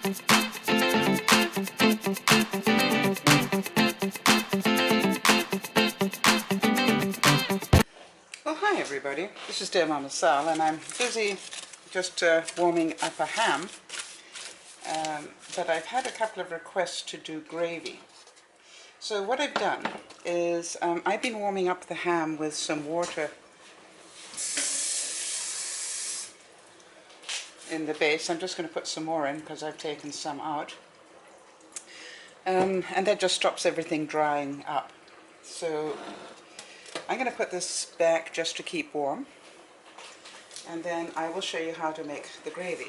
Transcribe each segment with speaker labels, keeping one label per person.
Speaker 1: Well, hi everybody, this is DearMamaSal, and I'm busy just warming up a ham, but I've had a couple of requests to do gravy. So what I've done is I've been warming up the ham with some water in the base. I'm just going to put some more in because I've taken some out, and that just stops everything drying up. So I'm going to put this back just to keep warm, and then I will show you how to make the gravy.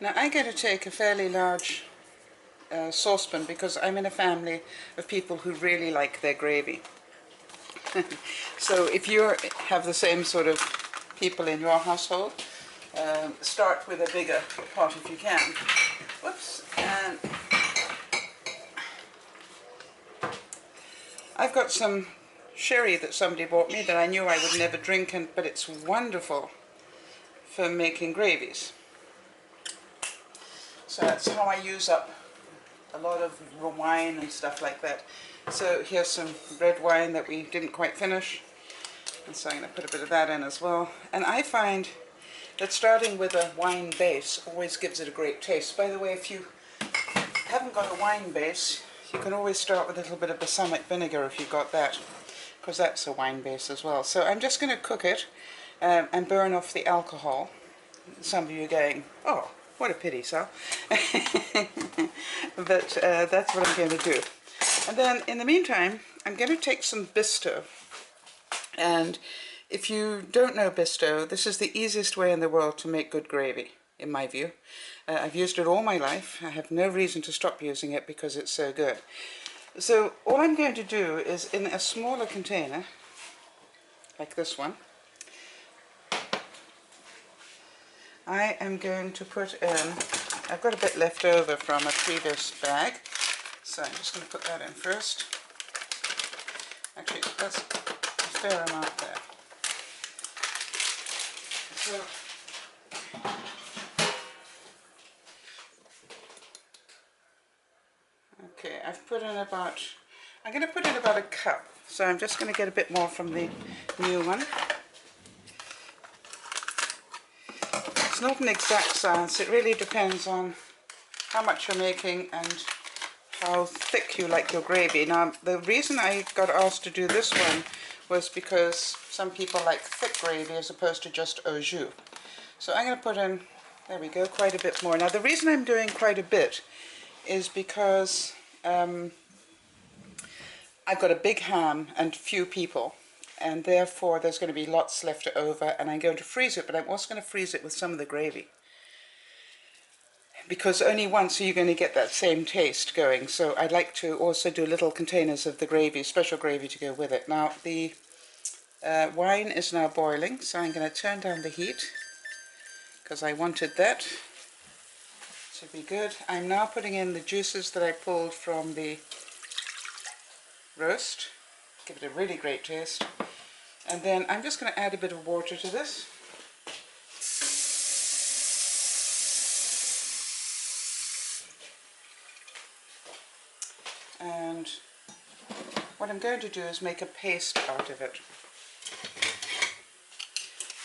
Speaker 1: Now I'm going to take a fairly large saucepan because I'm in a family of people who really like their gravy. So if you have the same sort of people in your household, start with a bigger pot if you can. Whoops. And I've got some sherry that somebody bought me that I knew I would never drink, but it's wonderful for making gravies. So that's how I use up a lot of wine and stuff like that. So here's some red wine that we didn't quite finish, and so I'm going to put a bit of that in as well. And I find that starting with a wine base always gives it a great taste. By the way, if you haven't got a wine base, you can always start with a little bit of balsamic vinegar if you've got that, because that's a wine base as well. So I'm just going to cook it and burn off the alcohol. Some of you are going, oh, what a pity, Sal. But that's what I'm going to do. And then in the meantime, I'm going to take some Bisto. And if you don't know Bisto, this is the easiest way in the world to make good gravy, in my view. I've used it all my life. I have no reason to stop using it because it's so good. So all I'm going to do is, in a smaller container, like this one, I am going to put in, I've got a bit left over from a previous bag, so I'm just going to put that in first. Actually, that's a fair amount there. So, okay, I've put in about, I'm going to put in about a cup, so I'm just going to get a bit more from the new one. It's not an exact science, it really depends on how much you're making and how thick you like your gravy. Now, the reason I got asked to do this one was because some people like thick gravy as opposed to just au jus. So I'm going to put in, there we go, quite a bit more. Now, the reason I'm doing quite a bit is because I've got a big ham and few people, and therefore there's going to be lots left over, and I'm going to freeze it, but I'm also going to freeze it with some of the gravy, because only once are you going to get that same taste going. So I'd like to also do little containers of the gravy, special gravy to go with it. Now the wine is now boiling, so I'm going to turn down the heat because I wanted that to be good. I'm now putting in the juices that I pulled from the roast, give it a really great taste. And then I'm just going to add a bit of water to this. And what I'm going to do is make a paste out of it.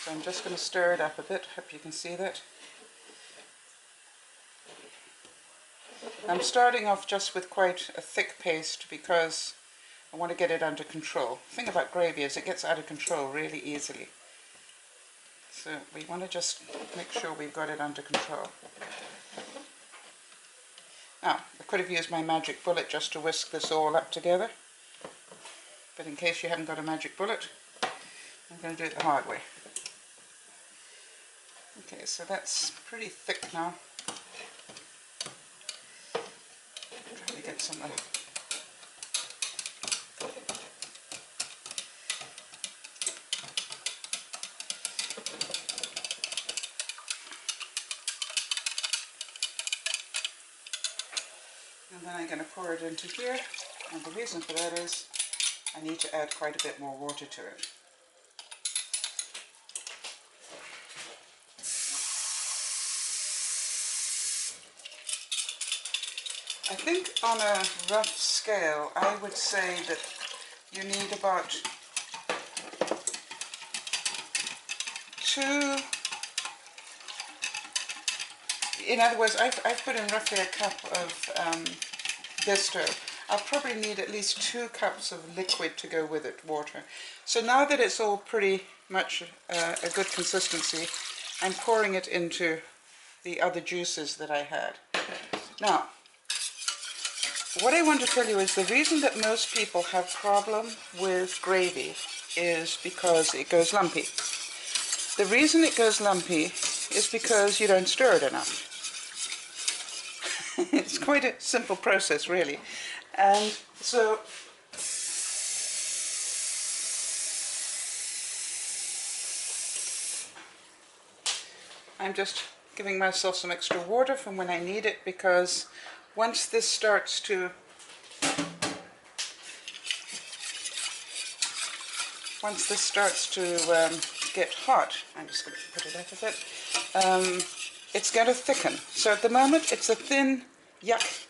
Speaker 1: So I'm just going to stir it up a bit, hope you can see that. I'm starting off just with quite a thick paste because I want to get it under control. The thing about gravy is it gets out of control really easily. So we want to just make sure we've got it under control. Now, I could have used my magic bullet just to whisk this all up together, but in case you haven't got a magic bullet, I'm going to do it the hard way. Okay, so that's pretty thick now. get some and then I'm going to pour it into here, and the reason for that is I need to add quite a bit more water to it. I think on a rough scale I would say that you need about 2, in other words, I've put in roughly a cup of Bisto. I'll probably need at least 2 cups of liquid to go with it, water. So now that it's all pretty much a good consistency, I'm pouring it into the other juices that I had. Now, what I want to tell you is the reason that most people have problem with gravy is because it goes lumpy. The reason it goes lumpy is because you don't stir it enough. It's quite a simple process, really. And so I'm just giving myself some extra water from when I need it, because once this starts to get hot, I'm just going to put it out a bit, it's going to thicken. So at the moment it's a thin yuck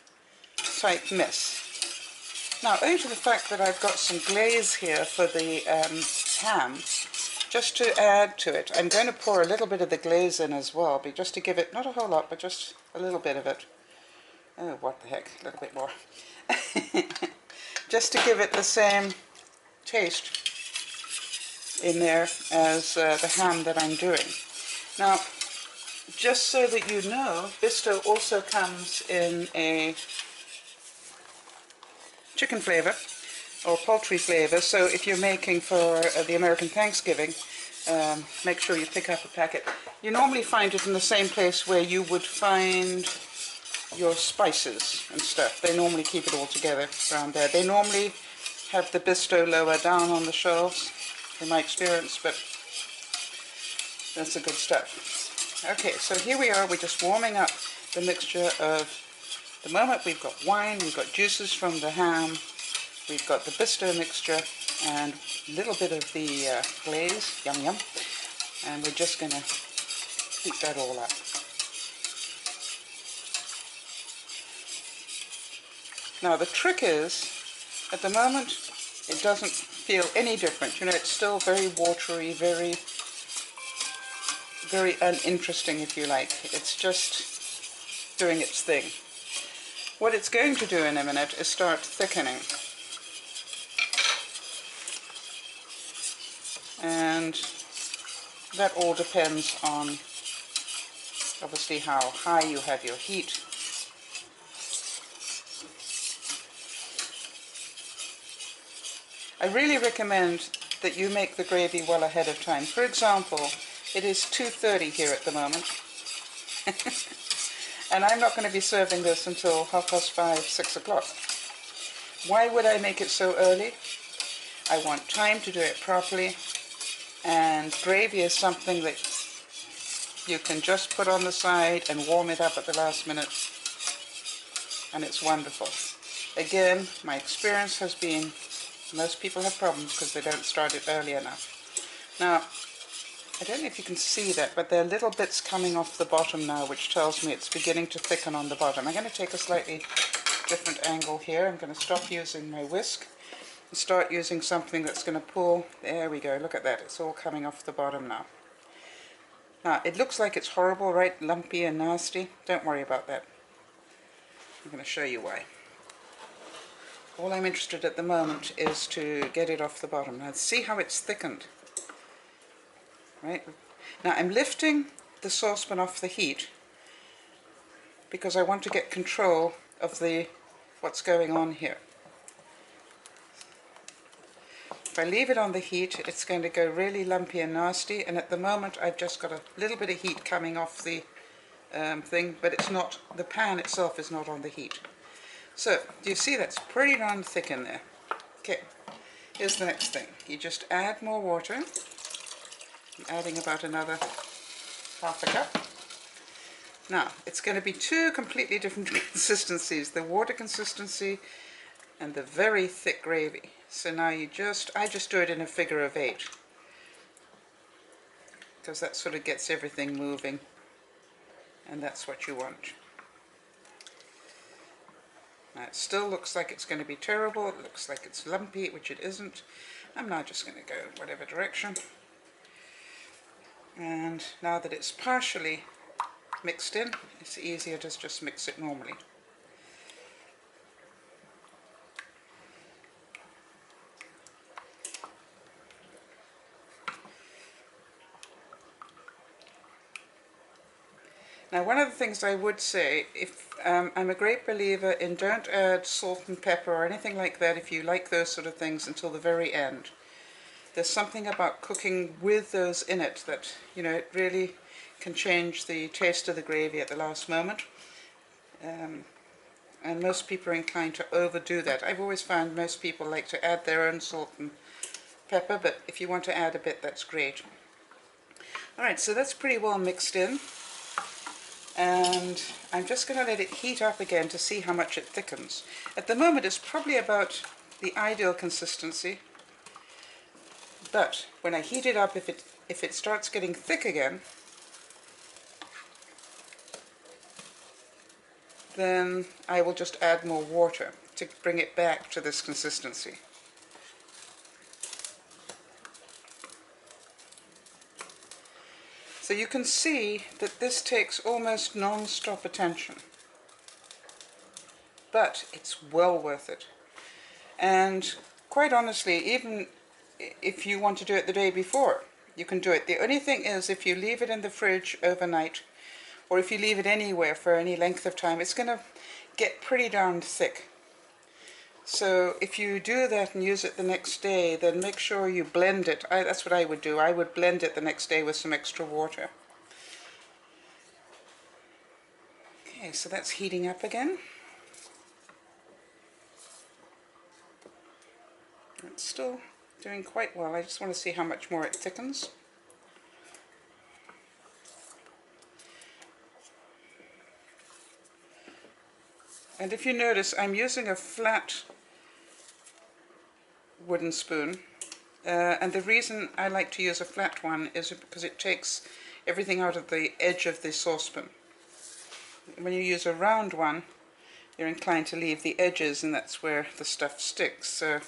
Speaker 1: type mess. Now, owing to the fact that I've got some glaze here for the ham, just to add to it, I'm going to pour a little bit of the glaze in as well, just to give it, not a whole lot, but just a little bit of it. Oh, what the heck, a little bit more. Just to give it the same taste in there as the ham that I'm doing. Now, just so that you know, Bisto also comes in a chicken flavor or poultry flavor, so if you're making for the American Thanksgiving, make sure you pick up a packet. You normally find it in the same place where you would find your spices and stuff. They normally keep it all together around there. They normally have the Bisto lower down on the shelves, in my experience, but that's the good stuff. Okay, so here we are, we're just warming up the mixture of, the moment we've got wine, we've got juices from the ham, we've got the Bisto mixture, and a little bit of the glaze, yum yum, and we're just going to heat that all up. Now the trick is, at the moment, it doesn't feel any different. You know, it's still very watery, very uninteresting, if you like. It's just doing its thing. What it's going to do in a minute is start thickening. And that all depends on, obviously, how high you have your heat. I really recommend that you make the gravy well ahead of time. For example, it is 2:30 here at the moment. And I'm not going to be serving this until 5:30, 6 o'clock. Why would I make it so early? I want time to do it properly, and gravy is something that you can just put on the side and warm it up at the last minute, and it's wonderful. Again, my experience has been most people have problems because they don't start it early enough. Now, I don't know if you can see that, but there are little bits coming off the bottom now, which tells me it's beginning to thicken on the bottom. I'm going to take a slightly different angle here. I'm going to stop using my whisk and start using something that's going to pull. There we go, look at that, it's all coming off the bottom now. Now, it looks like it's horrible, right? Lumpy and nasty. Don't worry about that. I'm going to show you why. All I'm interested at the moment is to get it off the bottom. Now, see how it's thickened. Right? Now I'm lifting the saucepan off the heat because I want to get control of what's going on here. If I leave it on the heat, it's going to go really lumpy and nasty, and at the moment I've just got a little bit of heat coming off the thing, but it's not, the pan itself is not on the heat. So, do you see that's pretty darn thick in there? Okay, here's the next thing. You just add more water. I'm adding about another half a cup. Now, it's going to be two completely different consistencies, the water consistency and the very thick gravy. So now I just do it in a figure of 8, because that sort of gets everything moving, and that's what you want. Now it still looks like it's going to be terrible, it looks like it's lumpy, which it isn't. I'm now just going to go whatever direction. And now that it's partially mixed in, it's easier to just mix it normally. Now, one of the things I would say, if I'm a great believer in don't add salt and pepper or anything like that if you like those sort of things until the very end. There's something about cooking with those in it that, you know, it really can change the taste of the gravy at the last moment. And most people are inclined to overdo that. I've always found most people like to add their own salt and pepper, but if you want to add a bit, that's great. Alright, so that's pretty well mixed in. And I'm just going to let it heat up again to see how much it thickens. At the moment it's probably about the ideal consistency, but when I heat it up, if it starts getting thick again, then I will just add more water to bring it back to this consistency. So you can see that this takes almost non-stop attention, but it's well worth it. And quite honestly, even if you want to do it the day before, you can do it. The only thing is, if you leave it in the fridge overnight, or if you leave it anywhere for any length of time, it's going to get pretty darn thick. So if you do that and use it the next day, then make sure you blend it. That's what I would do. I would blend it the next day with some extra water. Okay, so that's heating up again. It's still doing quite well. I just want to see how much more it thickens. And if you notice, I'm using a flat wooden spoon, and the reason I like to use a flat one is because it takes everything out of the edge of the saucepan. When you use a round one, you're inclined to leave the edges, and that's where the stuff sticks. So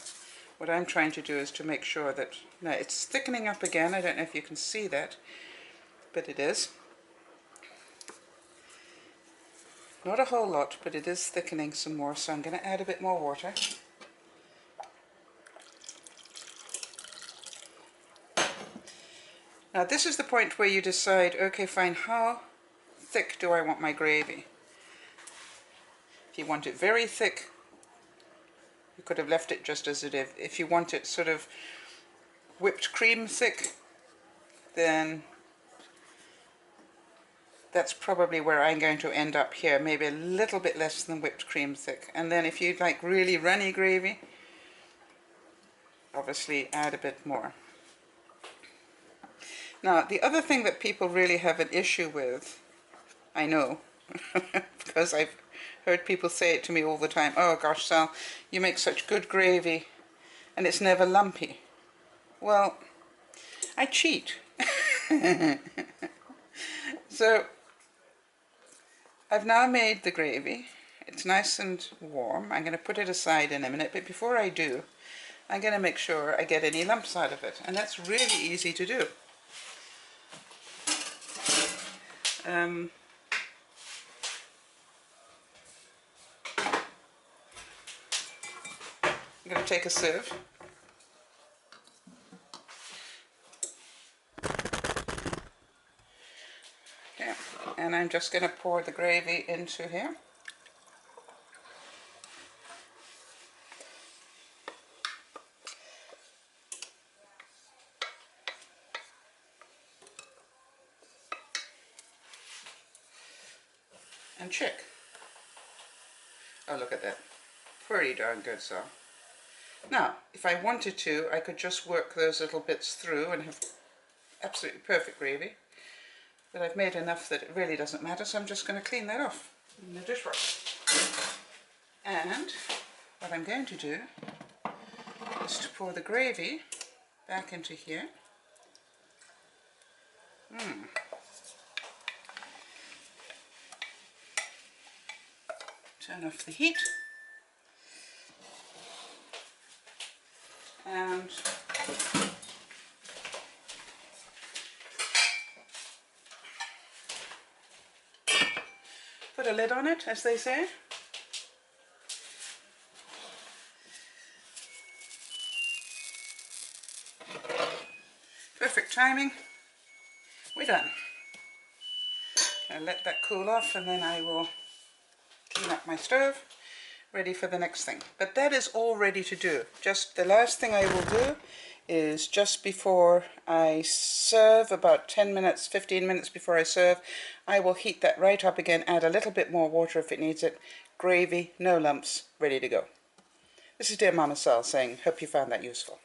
Speaker 1: what I'm trying to do is to make sure that, now it's thickening up again. I don't know if you can see that, but it is. Not a whole lot, but it is thickening some more, so I'm going to add a bit more water. Now this is the point where you decide, okay fine, how thick do I want my gravy? If you want it very thick, you could have left it just as it is. If you want it sort of whipped cream thick, then that's probably where I'm going to end up here, maybe a little bit less than whipped cream thick. And then if you'd like really runny gravy, obviously add a bit more. Now, the other thing that people really have an issue with, I know, because I've heard people say it to me all the time, oh gosh, Sal, you make such good gravy and it's never lumpy. Well, I cheat. So, I've now made the gravy. It's nice and warm. I'm going to put it aside in a minute, but before I do, I'm going to make sure I get any lumps out of it, and that's really easy to do. I'm going to take a sieve. Okay, and I'm just going to pour the gravy into here. And check. Oh, look at that. pretty darn good, so. Now, if I wanted to, I could just work those little bits through and have absolutely perfect gravy. But I've made enough that it really doesn't matter, so I'm just going to clean that off in the dishwasher. And what I'm going to do is to pour the gravy back into here. Turn off the heat. And put a lid on it, as they say. Perfect timing. We're done. I'll let that cool off and then I will clean up my stove, ready for the next thing. But that is all ready to do. Just the last thing I will do is just before I serve, about 10 minutes, 15 minutes before I serve, I will heat that right up again, add a little bit more water if it needs it. Gravy, no lumps, ready to go. This is Dear Mama Sal saying, hope you found that useful.